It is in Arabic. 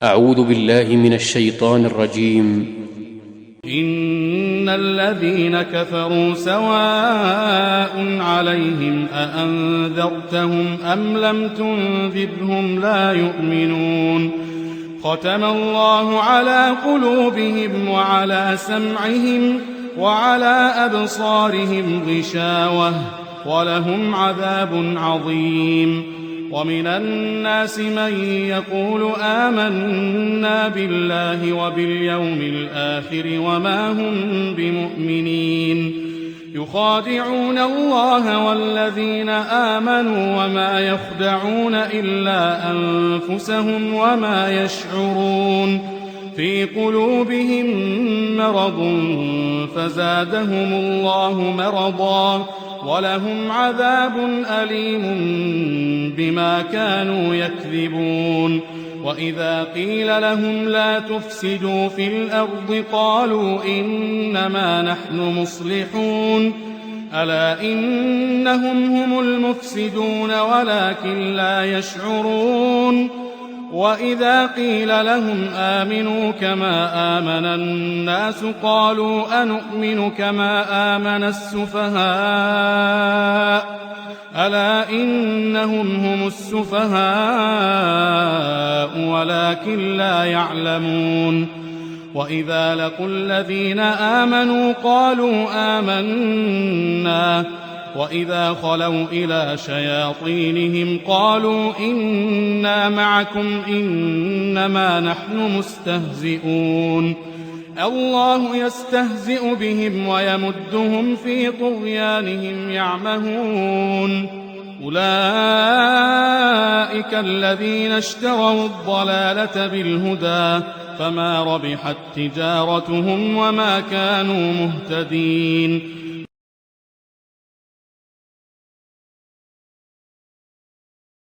أعوذ بالله من الشيطان الرجيم. إن الذين كفروا سواء عليهم أأنذرتهم أم لم تنذرهم لا يؤمنون. ختم الله على قلوبهم وعلى سمعهم وعلى أبصارهم غشاوة ولهم عذاب عظيم. ومن الناس من يقول آمنا بالله وباليوم الآخر وما هم بمؤمنين. يخادعون الله والذين آمنوا وما يخدعون إلا أنفسهم وما يشعرون. في قلوبهم مرض فزادهم الله مرضا ولهم عذاب أليم بما كانوا يكذبون. وإذا قيل لهم لا تفسدوا في الأرض قالوا إنما نحن مصلحون. ألا إنهم هم المفسدون ولكن لا يشعرون. وإذا قيل لهم آمنوا كما آمن الناس قالوا أنؤمن كما آمن السفهاء. ألا إنهم هم السفهاء ولكن لا يعلمون. وإذا لقوا الذين آمنوا قالوا آمنا وإذا خلوا إلى شياطينهم قالوا إنا معكم إنما نحن مستهزئون. الله يستهزئ بهم ويمدهم في طغيانهم يعمهون. أولئك الذين اشتروا الضلالة بالهدى فما ربحت تجارتهم وما كانوا مهتدين.